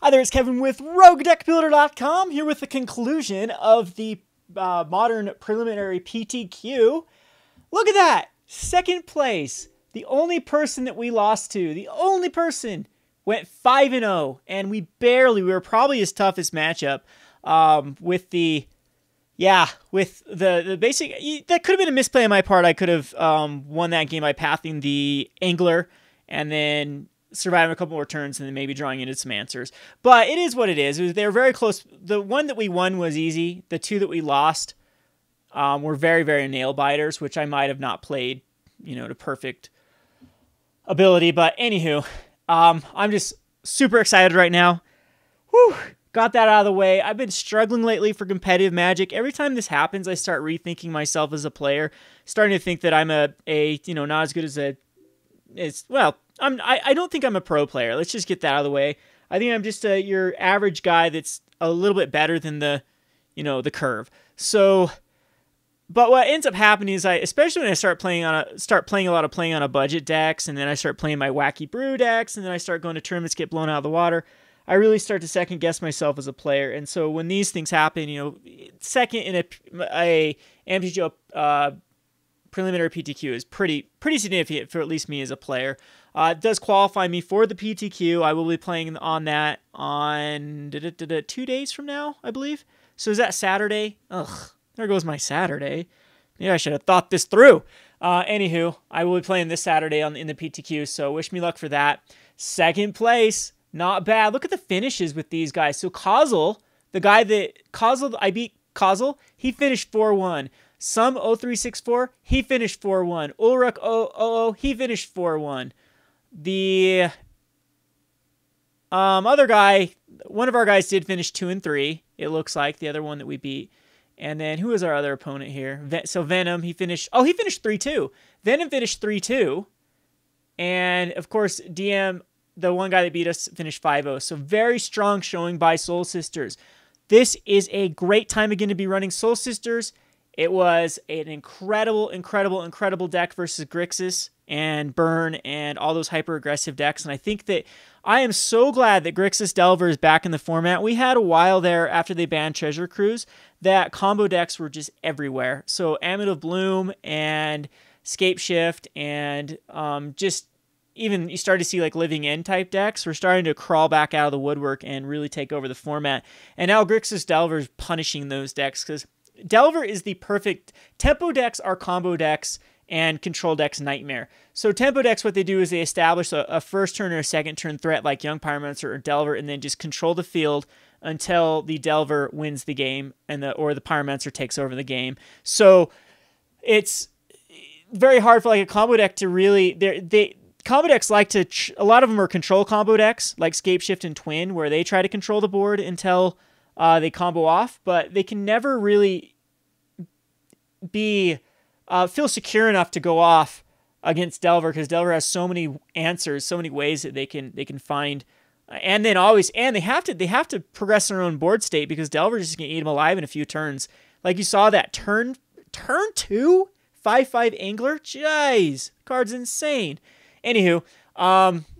Hi there, it's Kevin with RogueDeckBuilder.com, here with the conclusion of the modern preliminary PTQ. Look at that! Second place. The only person that we lost to, the only person, went 5-0, and we were probably his toughest matchup with the basic, that could have been a misplay on my part. I could have won that game by pathing the angler and then surviving a couple more turns and then maybe drawing into some answers. But it is what it is. They were very close. The one that we won was easy. The two that we lost were very, very nail biters, which I might have not played, to perfect ability. But anywho, I'm just super excited right now. Whew, got that out of the way. I've been struggling lately for competitive Magic. Every time this happens, I start rethinking myself as a player, starting to think that I'm not as good as I don't think I'm a pro player. Let's just get that out of the way. I think I'm just your average guy that's a little bit better than the curve. So, but what ends up happening is especially when I start playing a lot on a budget decks, and then I start playing my wacky brew decks, and then I start going to tournaments, get blown out of the water, I really start to second guess myself as a player. And so when these things happen, second in a MTGO preliminary PTQ is pretty significant for at least me as a player. It does qualify me for the PTQ. I will be playing on that on 2 days from now, I believe. So is that Saturday? Ugh, there goes my Saturday. Maybe I should have thought this through. Anywho, I will be playing this Saturday in the PTQ, so wish me luck for that. Second place, not bad. Look at the finishes with these guys. So Kozil, I beat Kozil, he finished 4-1. Some 0364, he finished 4-1. Ulrich 000, he finished 4-1. The other guy, one of our guys did finish 2-3. It looks like the other one that we beat. And then who was our other opponent here? So Venom, he finished 3-2. Venom finished 3-2. And of course, DM, the one guy that beat us, finished 5-0. So very strong showing by Soul Sisters. This is a great time again to be running Soul Sisters. It was an incredible deck versus Grixis and Burn and all those hyper-aggressive decks. And I think that I am so glad that Grixis Delver is back in the format. We had a while there after they banned Treasure Cruise that combo decks were just everywhere. So Amulet of Bloom and Scape Shift and just even you start to see like Living End type decks were starting to crawl back out of the woodwork and really take over the format. And now Grixis Delver is punishing those decks because Delver is the perfect... Tempo decks are combo decks and control decks nightmare. So tempo decks, what they do is they establish a first turn or a second turn threat like Young Pyromancer or Delver and then just control the field until the Delver wins the game or the Pyromancer takes over the game. So it's very hard for like a combo deck to really... Combo decks like to... A lot of them are control combo decks like Scape Shift and Twin where they try to control the board until... they combo off, but they can never really feel secure enough to go off against Delver because Delver has so many answers, so many ways that they can find, and then they have to progress their own board state because Delver is just gonna eat them alive in a few turns. Like you saw that turn 2, 5/5 angler, jeez, card's insane. Anywho,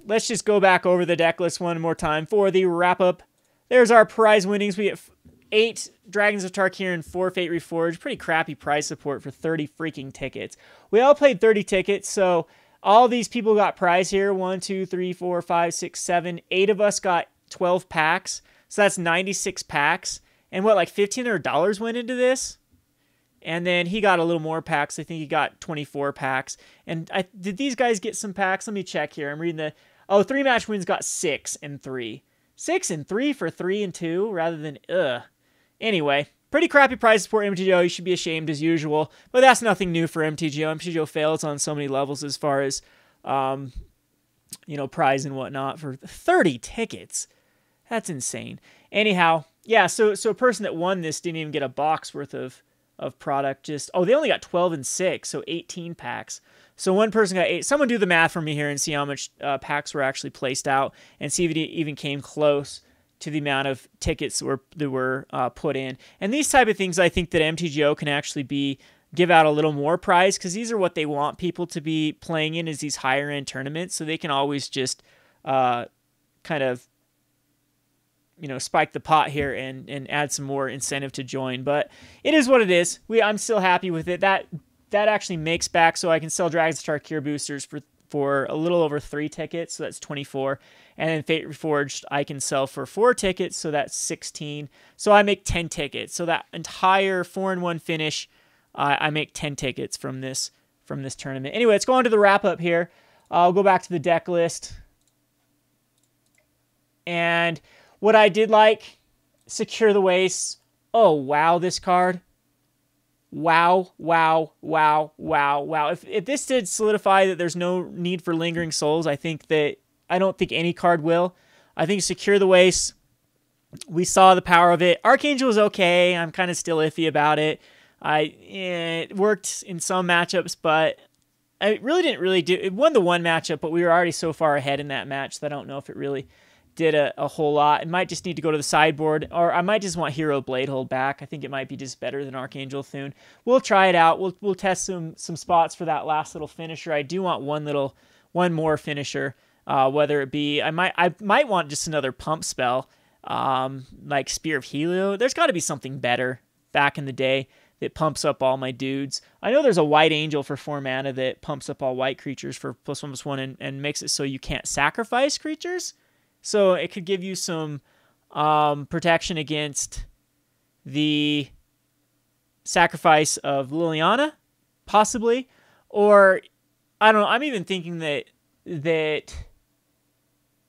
let's just go back over the deck list one more time for the wrap up. There's our prize winnings. We get 8 Dragons of Tarkir and 4 Fate Reforged. Pretty crappy prize support for 30 freaking tickets. We all played 30 tickets, so all these people got prize here. 1, 2, 3, 4, 5, 6, 7. 8 of us got 12 packs, so that's 96 packs. And what, like $1,500 went into this? And then he got a little more packs. I think he got 24 packs. And did these guys get some packs? Let me check here. I'm reading the... Oh, 3 match wins got 6 and 3. 6 and 3 for 3 and 2 rather than Anyway, pretty crappy prize support MTGO. You should be ashamed as usual, but that's nothing new for MTGO. MTGO fails on so many levels as far as prize and whatnot for 30 tickets. That's insane. Anyhow, yeah. So a person that won this didn't even get a box worth of product. They only got 12 and 6, so 18 packs. So one person got 8. Someone do the math for me here and see how much packs were actually placed out and see if it even came close to the amount of tickets that were put in. And these type of things, I think that MTGO can actually give out a little more prize because these are what they want people to be playing in is these higher end tournaments. So they can always just kind of spike the pot here and add some more incentive to join. But it is what it is. I'm still happy with it. That actually makes back so I can sell Dragons Tarkir boosters for a little over 3 tickets, so that's 24. And then Fate Reforged I can sell for 4 tickets, so that's 16. So I make 10 tickets. So that entire 4-1 finish, I make 10 tickets from this tournament. Anyway, let's go on to the wrap up here. I'll go back to the deck list. And what I did like, Secure the Waste. Oh, wow, this card. Wow, wow, wow, wow, wow. If this did solidify that there's no need for Lingering Souls, I don't think any card will. I think Secure the Waste, we saw the power of it. Archangel was okay. I'm kind of still iffy about it. It worked in some matchups, but I really didn't do it. Won the one matchup, but we were already so far ahead in that match that I don't know if it really did a whole lot. It might just need to go to the sideboard, or I might just want Hero Bladehold back. I think it might be just better than Archangel Thune. We'll try it out. We'll test some spots for that last little finisher. I do want one more finisher, whether it be I might want just another pump spell, like Spear of Helio. There's got to be something better back in the day that pumps up all my dudes. I know there's a White Angel for 4 mana that pumps up all white creatures for +1/+1 and makes it so you can't sacrifice creatures. So it could give you some protection against the sacrifice of Liliana, possibly. Or, I don't know, I'm even thinking that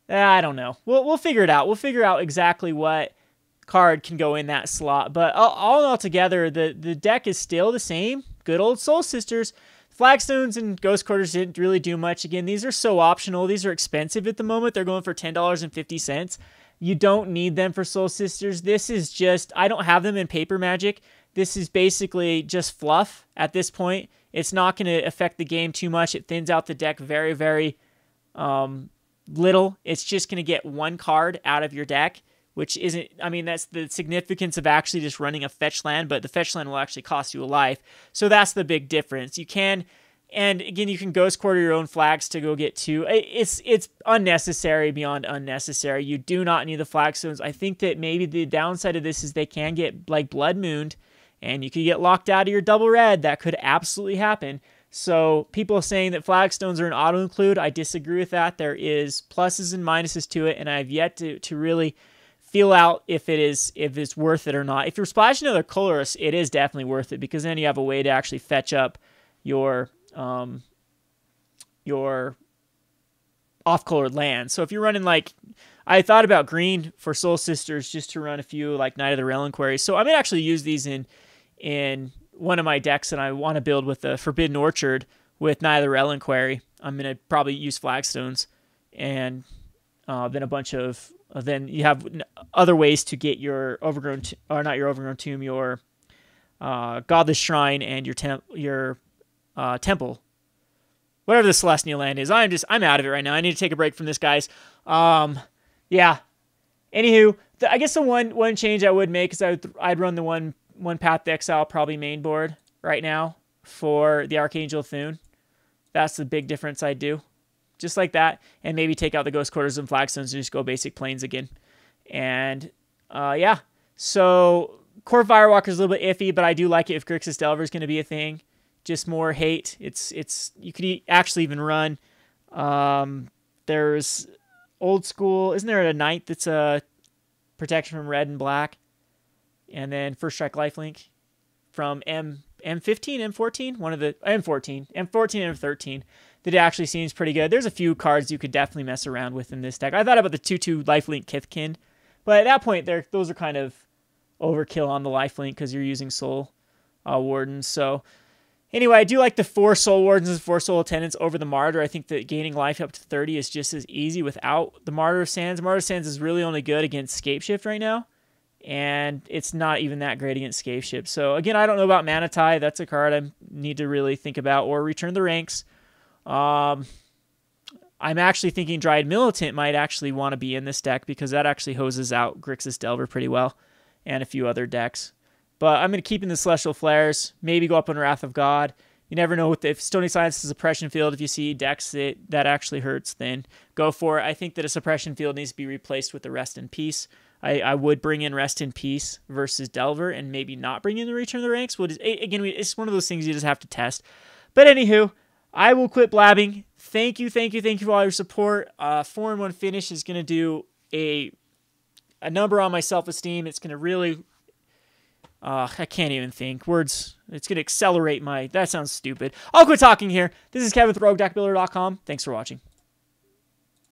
I don't know. We'll figure it out. We'll figure out exactly what card can go in that slot. But all together, the deck is still the same. Good old Soul Sisters. Flagstones and Ghost Quarters didn't really do much. Again, these are so optional. These are expensive at the moment. They're going for $10.50. You don't need them for Soul Sisters. This is just, I don't have them in Paper Magic. This is basically just fluff at this point. It's not going to affect the game too much. It thins out the deck very, very little. It's just going to get one card out of your deck, which isn't, I mean, that's the significance of actually just running a fetch land, but the fetch land will actually cost you a life. So that's the big difference. You can, and again, you can Ghost Quarter your own flags to go get 2. It's unnecessary beyond unnecessary. You do not need the flagstones. I think that maybe the downside of this is they can get like Blood Mooned, and you could get locked out of your double red. That could absolutely happen. So people saying that flagstones are an auto include, I disagree with that. There is pluses and minuses to it, and I've yet to really feel out if it's worth it or not. If you're splashing another colorless, it is definitely worth it, because then you have a way to actually fetch up your off-colored land. So if you're running like, I thought about green for Soul Sisters just to run a few like Knight of the Reliquary. So I may actually use these in one of my decks, and I want to build with the Forbidden Orchard with Knight of the Reliquary. I'm going to probably use flagstones, and then a bunch of, then you have other ways to get your Overgrown, or not your Overgrown Tomb, your Godless Shrine and your Temple. Whatever the Celestial Land is. I'm out of it right now. I need to take a break from this, guys. Yeah. Anywho, I guess the one change I would make is I'd run the one Path to Exile probably main board right now for the Archangel Thune. That's the big difference I'd do. Just like that, and maybe take out the Ghost Quarters and Flagstones and just go basic planes again. And yeah, so Core Firewalker is a little bit iffy, but I do like it if Grixis Delver is going to be a thing. Just more hate. It's you could actually even run. There's old school. Isn't there a Knight that's a protection from red and black, and then First Strike Lifelink from M15, M14, one of the M14 and M13. That actually seems pretty good. There's a few cards you could definitely mess around with in this deck. I thought about the 2/2 Lifelink Kithkin, but at that point, those are kind of overkill on the Lifelink because you're using Soul Wardens. So anyway, I do like the 4 Soul Wardens and 4 Soul Attendants over the Martyr. I think that gaining life up to 30 is just as easy without the Martyr of Sands. Martyr of Sands is really only good against Scapeshift right now, and it's not even that great against Scapeshift. So again, I don't know about Manitai. That's a card I need to really think about, or Return the Ranks. I'm actually thinking Dryad Militant might actually want to be in this deck, because that actually hoses out Grixis Delver pretty well, and a few other decks. But I'm going to keep in the Celestial Flares, maybe go up on Wrath of God. You never know if Stony Silence is a suppression field. If you see decks that actually hurts, then go for it. I think that a suppression field needs to be replaced with the Rest in Peace. I would bring in Rest in Peace versus Delver and maybe not bring in the Return of the Ranks. Again, it's one of those things you just have to test. But anywho, I will quit blabbing. Thank you for all your support. 4-1 finish is going to do a number on my self-esteem. It's going to really... I can't even think. Words. It's going to accelerate my... That sounds stupid. I'll quit talking here. This is Kevin with RogueDeckBuilder.com. Thanks for watching.